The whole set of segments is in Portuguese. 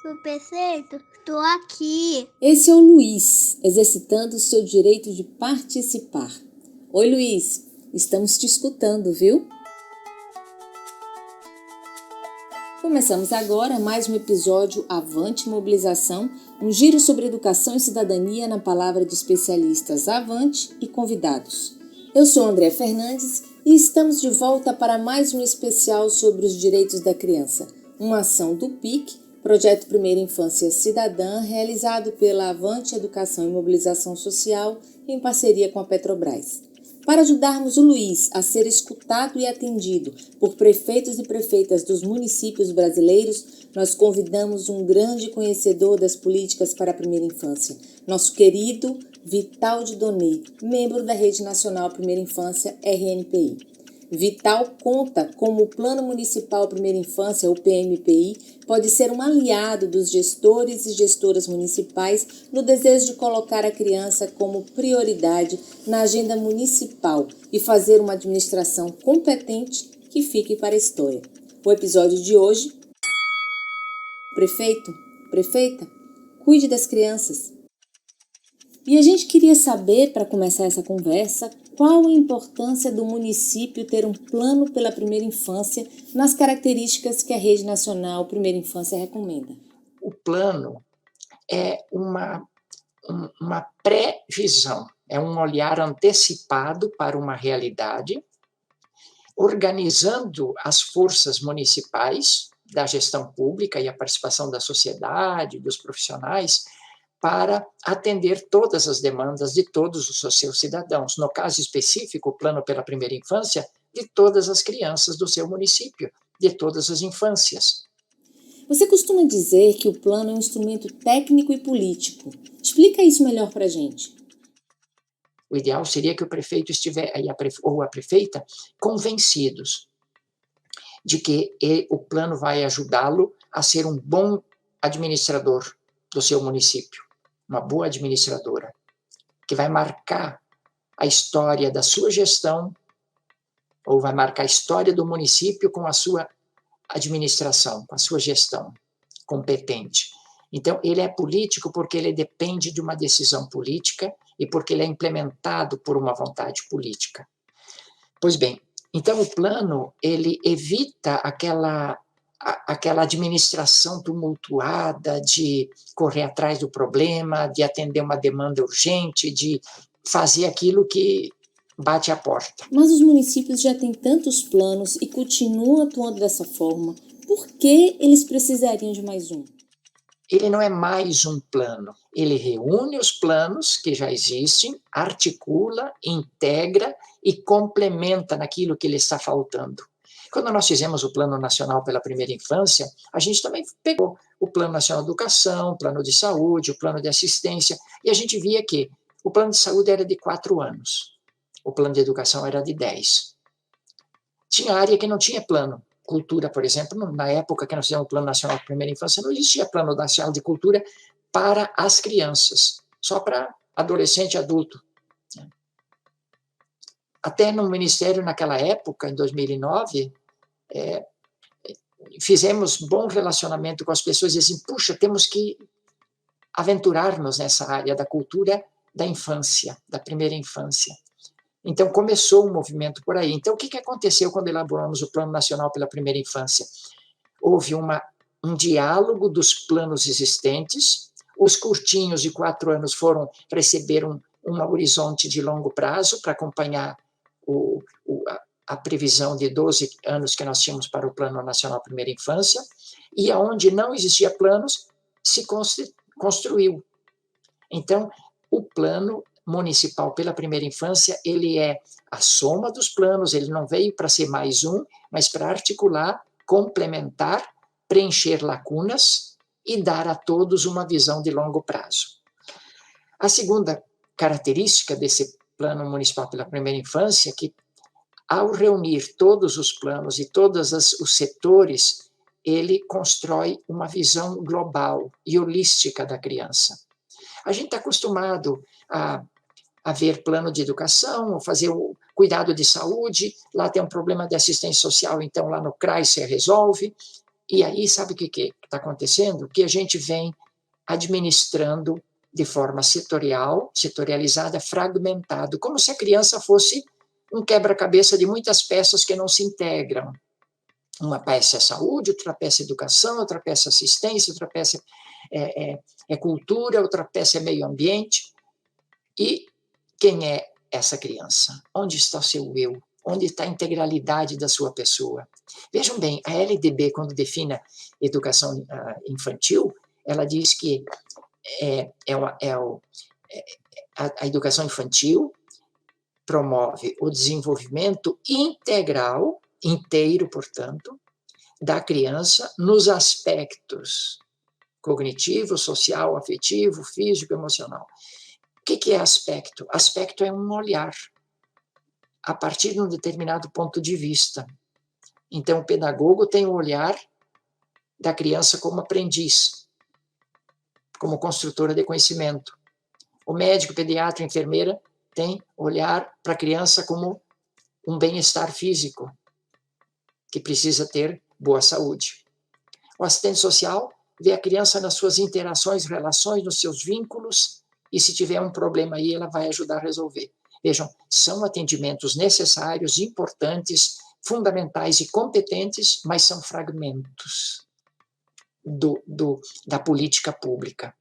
O prefeito, estou aqui. Esse é o Luiz, exercitando o seu direito de participar. Oi, Luiz, estamos te escutando, viu? Começamos agora mais um episódio Avante Mobilização, um giro sobre educação e cidadania na palavra de especialistas Avante e convidados. Eu sou André Fernandes e estamos de volta para mais um especial sobre os direitos da criança, uma ação do PIC, Projeto Primeira Infância Cidadã, realizado pela Avante Educação e Mobilização Social em parceria com a Petrobras. Para ajudarmos o Luiz a ser escutado e atendido por prefeitos e prefeitas dos municípios brasileiros, nós convidamos um grande conhecedor das políticas para a primeira infância, nosso querido Vital de Donê, membro da Rede Nacional Primeira Infância, RNPI. Vital conta como o Plano Municipal Primeira Infância, o PMPI, pode ser um aliado dos gestores e gestoras municipais no desejo de colocar a criança como prioridade na agenda municipal e fazer uma administração competente que fique para a história. O episódio de hoje: Prefeito, prefeita, cuide das crianças. E a gente queria saber, para começar essa conversa, qual a importância do município ter um plano pela primeira infância nas características que a Rede Nacional Primeira Infância recomenda. O plano é uma previsão, é um olhar antecipado para uma realidade, organizando as forças municipais da gestão pública e a participação da sociedade, dos profissionais, para atender todas as demandas de todos os seus cidadãos. No caso específico, o Plano pela Primeira Infância, de todas as crianças do seu município, de todas as infâncias. Você costuma dizer que o plano é um instrumento técnico e político. Explica isso melhor para a gente. O ideal seria que o prefeito ou a prefeita convencidos de que o plano vai ajudá-lo a ser um bom administrador do seu município, uma boa administradora, que vai marcar a história da sua gestão ou vai marcar a história do município com a sua administração, com a sua gestão competente. Então, ele é político porque ele depende de uma decisão política e porque ele é implementado por uma vontade política. Pois bem, então o plano, ele evita aquela administração tumultuada de correr atrás do problema, de atender uma demanda urgente, de fazer aquilo que bate a porta. Mas os municípios já têm tantos planos e continuam atuando dessa forma. Por que eles precisariam de mais um? Ele não é mais um plano. Ele reúne os planos que já existem, articula, integra e complementa naquilo que lhe está faltando. Quando nós fizemos o Plano Nacional pela Primeira Infância, a gente também pegou o Plano Nacional de Educação, o Plano de Saúde, o Plano de Assistência, e a gente via que o Plano de Saúde era de 4 anos, o Plano de Educação era de 10. Tinha área que não tinha plano. Cultura, por exemplo, na época que nós fizemos o Plano Nacional de Primeira Infância, não existia Plano Nacional de Cultura para as crianças, só para adolescente e adulto. Até no Ministério, naquela época, em 2009, fizemos bom relacionamento com as pessoas e assim, puxa, temos que aventurar-nos nessa área da cultura da infância, da primeira infância. Então, começou um movimento por aí. Então, o que aconteceu quando elaboramos o Plano Nacional pela Primeira Infância? Houve um diálogo dos planos existentes, os curtinhos de 4 anos receberam um horizonte de longo prazo para acompanhar a previsão de 12 anos que nós tínhamos para o Plano Nacional Primeira Infância, e aonde não existia planos, se construiu. Então, o Plano Municipal pela Primeira Infância, ele é a soma dos planos, ele não veio para ser mais um, mas para articular, complementar, preencher lacunas e dar a todos uma visão de longo prazo. A segunda característica desse Plano Municipal pela Primeira Infância é que, ao reunir todos os planos e todos os setores, ele constrói uma visão global e holística da criança. A gente está acostumado a ver plano de educação, fazer o cuidado de saúde, lá tem um problema de assistência social, então lá no CRAS você resolve, E aí, sabe o que está acontecendo? Que a gente vem administrando de forma setorializada, fragmentado, como se a criança fosse um quebra-cabeça de muitas peças que não se integram. Uma peça é saúde, outra peça é educação, outra peça é assistência, outra peça é cultura, outra peça é meio ambiente. E quem é essa criança? Onde está o seu eu? Onde está a integralidade da sua pessoa? Vejam bem, a LDB, quando define educação infantil, ela diz que a educação infantil promove o desenvolvimento integral, inteiro, portanto, da criança nos aspectos cognitivo, social, afetivo, físico, emocional. O que é aspecto? Aspecto é um olhar a partir de um determinado ponto de vista. Então, o pedagogo tem o olhar da criança como aprendiz, como construtora de conhecimento. O médico, pediatra, enfermeira tem olhar para a criança como um bem-estar físico, que precisa ter boa saúde. O assistente social vê a criança nas suas interações, relações, nos seus vínculos, e se tiver um problema aí, ela vai ajudar a resolver. Vejam, são atendimentos necessários, importantes, fundamentais e competentes, mas são fragmentos da política pública.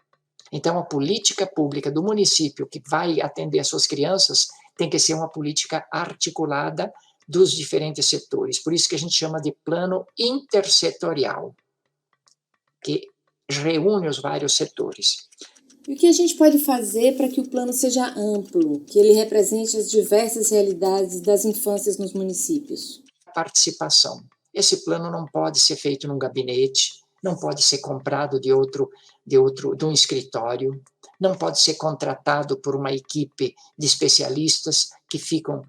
Então, a política pública do município que vai atender as suas crianças tem que ser uma política articulada dos diferentes setores. Por isso que a gente chama de plano intersetorial, que reúne os vários setores. E o que a gente pode fazer para que o plano seja amplo, que ele represente as diversas realidades das infâncias nos municípios? Participação. Esse plano não pode ser feito num gabinete, não pode ser comprado de um escritório, não pode ser contratado por uma equipe de especialistas que ficam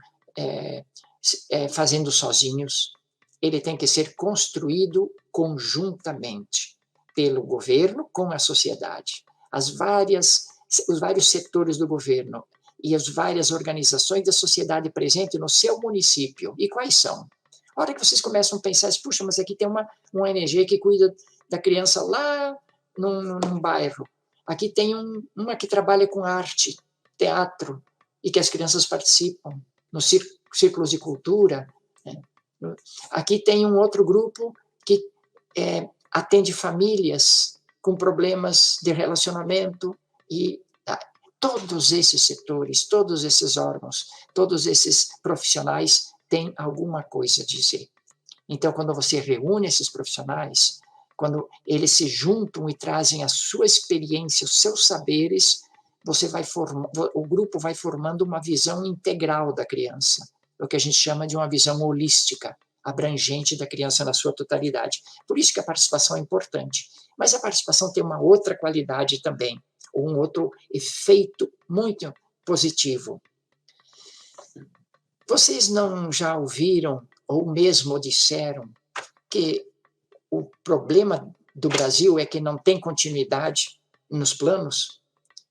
fazendo sozinhos. Ele tem que ser construído conjuntamente pelo governo com a sociedade. Os vários setores do governo e as várias organizações da sociedade presentes no seu município. E quais são? A hora que vocês começam a pensar, puxa, mas aqui tem uma ONG que cuida da criança lá num bairro. Aqui tem uma que trabalha com arte, teatro, e que as crianças participam nos círculos de cultura. Né? Aqui tem um outro grupo que atende famílias com problemas de relacionamento e todos esses setores, todos esses órgãos, todos esses profissionais têm alguma coisa a dizer. Então, quando você reúne esses profissionais, quando eles se juntam e trazem a sua experiência, os seus saberes, o grupo vai formando uma visão integral da criança, o que a gente chama de uma visão holística, abrangente da criança na sua totalidade. Por isso que a participação é importante. Mas a participação tem uma outra qualidade também, ou um outro efeito muito positivo. Vocês não já ouviram, ou mesmo disseram, que o problema do Brasil é que não tem continuidade nos planos?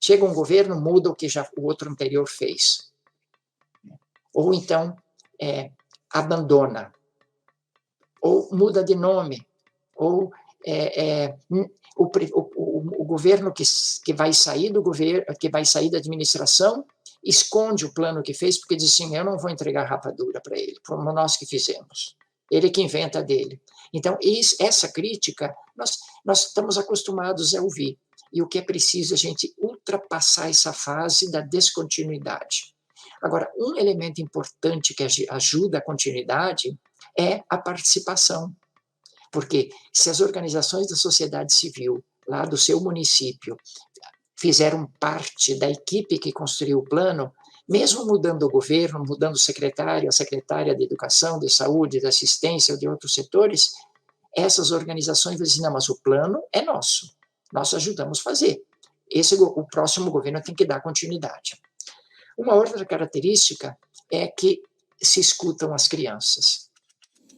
Chega um governo, muda o que já o outro anterior fez. Ou então abandona, ou muda de nome, ou o governo que vai sair do governo, que vai sair da administração, esconde o plano que fez, porque diz assim, eu não vou entregar rapadura para ele, fomos nós que fizemos. Ele que inventa dele. Então, essa crítica, nós estamos acostumados a ouvir. E o que é preciso é a gente ultrapassar essa fase da descontinuidade. Agora, um elemento importante que ajuda a continuidade é a participação. Porque se as organizações da sociedade civil, lá do seu município, fizeram parte da equipe que construiu o plano, mesmo mudando o governo, mudando o secretário, a secretária de educação, de saúde, de assistência ou de outros setores, essas organizações dizem, não, mas o plano é nosso, nós ajudamos a fazer. O próximo governo tem que dar continuidade. Uma outra característica é que se escutam as crianças.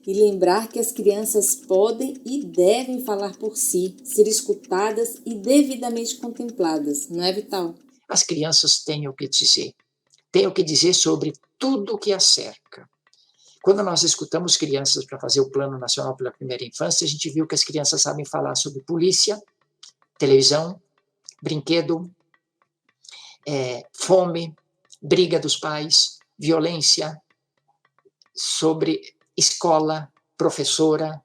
E lembrar que as crianças podem e devem falar por si, ser escutadas e devidamente contempladas, não é, Vital? As crianças têm o que dizer sobre tudo o que as cerca. Quando nós escutamos crianças para fazer o Plano Nacional pela Primeira Infância, a gente viu que as crianças sabem falar sobre polícia, televisão, brinquedo, fome, briga dos pais, violência, sobre escola, professora,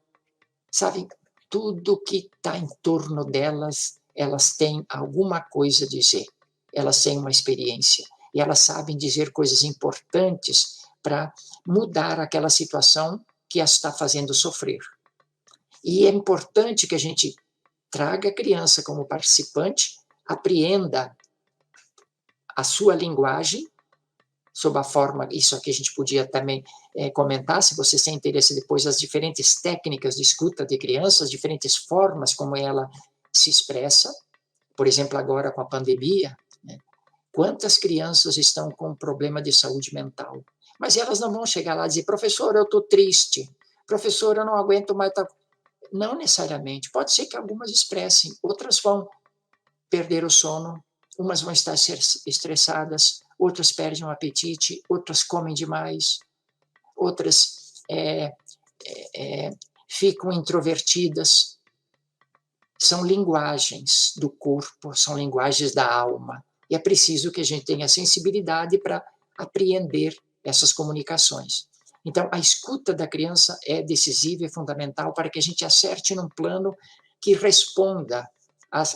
sabe? Tudo que está em torno delas, elas têm alguma coisa a dizer, elas têm uma experiência, e elas sabem dizer coisas importantes para mudar aquela situação que as está fazendo sofrer. E é importante que a gente traga a criança como participante, apreenda a sua linguagem, sob a forma, isso aqui a gente podia também comentar, se você tem interesse depois, as diferentes técnicas de escuta de crianças, diferentes formas como ela se expressa. Por exemplo, agora com a pandemia, né, quantas crianças estão com problema de saúde mental? Mas elas não vão chegar lá e dizer, professor, eu estou triste, professor, eu não aguento mais. Não necessariamente, pode ser que algumas expressem, outras vão perder o sono, umas vão estar estressadas, outras perdem o apetite, outras comem demais, outras ficam introvertidas. São linguagens do corpo, são linguagens da alma. E é preciso que a gente tenha sensibilidade para apreender essas comunicações. Então, a escuta da criança é decisiva e fundamental para que a gente acerte num plano que responda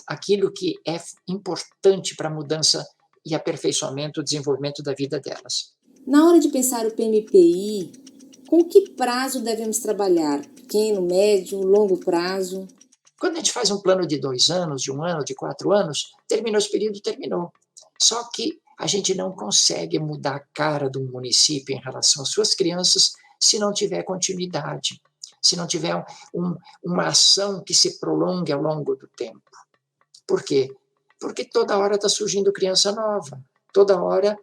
àquilo que é importante para a mudança e aperfeiçoamento, o desenvolvimento da vida delas. Na hora de pensar o PMPI, com que prazo devemos trabalhar? Pequeno, médio, longo prazo? Quando a gente faz um plano de 2 anos, de 1 ano, de 4 anos, terminou esse período, terminou. Só que a gente não consegue mudar a cara do município em relação às suas crianças se não tiver continuidade, se não tiver uma ação que se prolongue ao longo do tempo. Por quê? Porque toda hora está surgindo criança nova, toda hora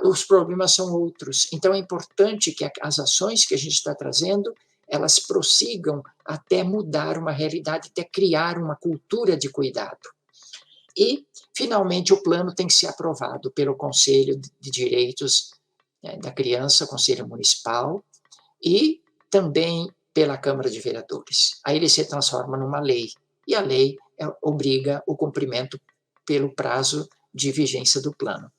os problemas são outros. Então é importante que as ações que a gente está trazendo, elas prossigam até mudar uma realidade, até criar uma cultura de cuidado. E, finalmente, o plano tem que ser aprovado pelo Conselho de Direitos da Criança, Conselho Municipal, e também pela Câmara de Vereadores. Aí ele se transforma numa lei, e a lei obriga o cumprimento pelo prazo de vigência do plano.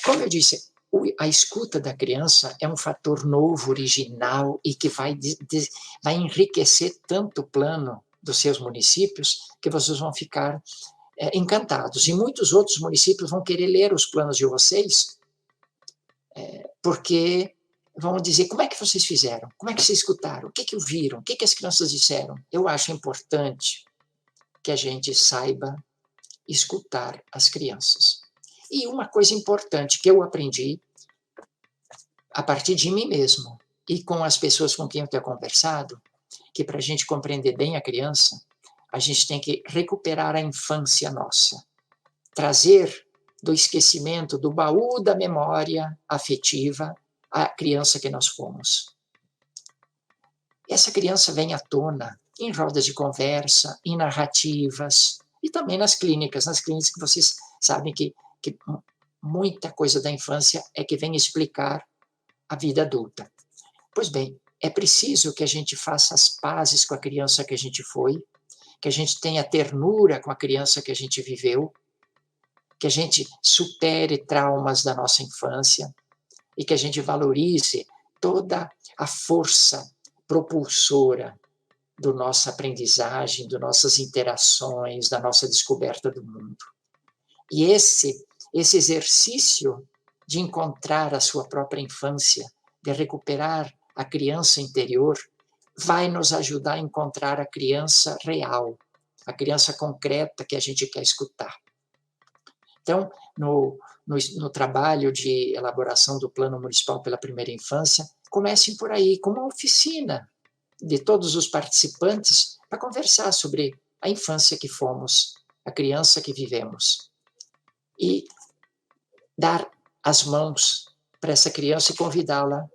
Como eu disse, a escuta da criança é um fator novo, original, e que vai enriquecer tanto o plano dos seus municípios que vocês vão ficar encantados. E muitos outros municípios vão querer ler os planos de vocês, porque vão dizer, como é que vocês fizeram? Como é que vocês escutaram? O que ouviram? O que as crianças disseram? Eu acho importante que a gente saiba escutar as crianças. E uma coisa importante que eu aprendi a partir de mim mesmo e com as pessoas com quem eu tenho conversado, que para a gente compreender bem a criança, a gente tem que recuperar a infância nossa, trazer do esquecimento, do baú da memória afetiva, a criança que nós fomos. Essa criança vem à tona em rodas de conversa, em narrativas, e também nas clínicas que vocês sabem que muita coisa da infância é que vem explicar a vida adulta. Pois bem, é preciso que a gente faça as pazes com a criança que a gente foi, que a gente tenha ternura com a criança que a gente viveu, que a gente supere traumas da nossa infância e que a gente valorize toda a força propulsora da nossa aprendizagem, das nossas interações, da nossa descoberta do mundo. E esse exercício de encontrar a sua própria infância, de recuperar a criança interior, vai nos ajudar a encontrar a criança real, a criança concreta que a gente quer escutar. Então, no trabalho de elaboração do Plano Municipal pela Primeira Infância, comecem por aí, com uma oficina de todos os participantes para conversar sobre a infância que fomos, a criança que vivemos. E dar as mãos para essa criança e convidá-la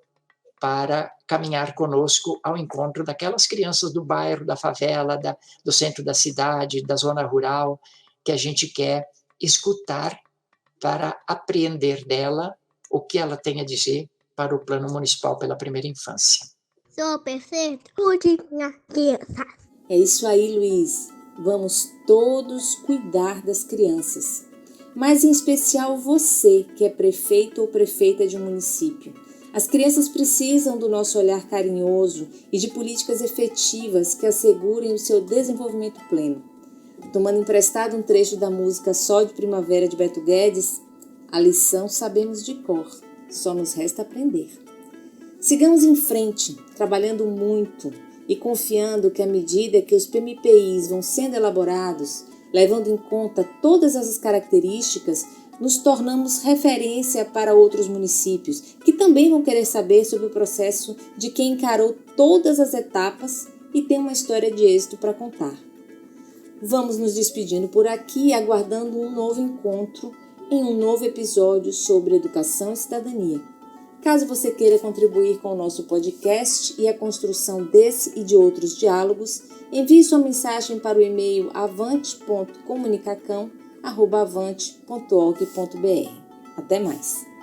para caminhar conosco ao encontro daquelas crianças do bairro, da favela, do centro da cidade, da zona rural, que a gente quer escutar para apreender dela o que ela tem a dizer para o Plano Municipal pela Primeira Infância. Sou perfeito. Cuidem crianças. É isso aí, Luiz. Vamos todos cuidar das crianças. Mas em especial você, que é prefeito ou prefeita de um município. As crianças precisam do nosso olhar carinhoso e de políticas efetivas que assegurem o seu desenvolvimento pleno. Tomando emprestado um trecho da música Sol de Primavera de Beto Guedes, a lição sabemos de cor, só nos resta aprender. Sigamos em frente, trabalhando muito e confiando que à medida que os PMPIs vão sendo elaborados, levando em conta todas essas características, nos tornamos referência para outros municípios que também vão querer saber sobre o processo de quem encarou todas as etapas e tem uma história de êxito para contar. Vamos nos despedindo por aqui, aguardando um novo encontro em um novo episódio sobre educação e cidadania. Caso você queira contribuir com o nosso podcast e a construção desse e de outros diálogos, envie sua mensagem para o e-mail avante.comunicacão@avante.org.br. Até mais!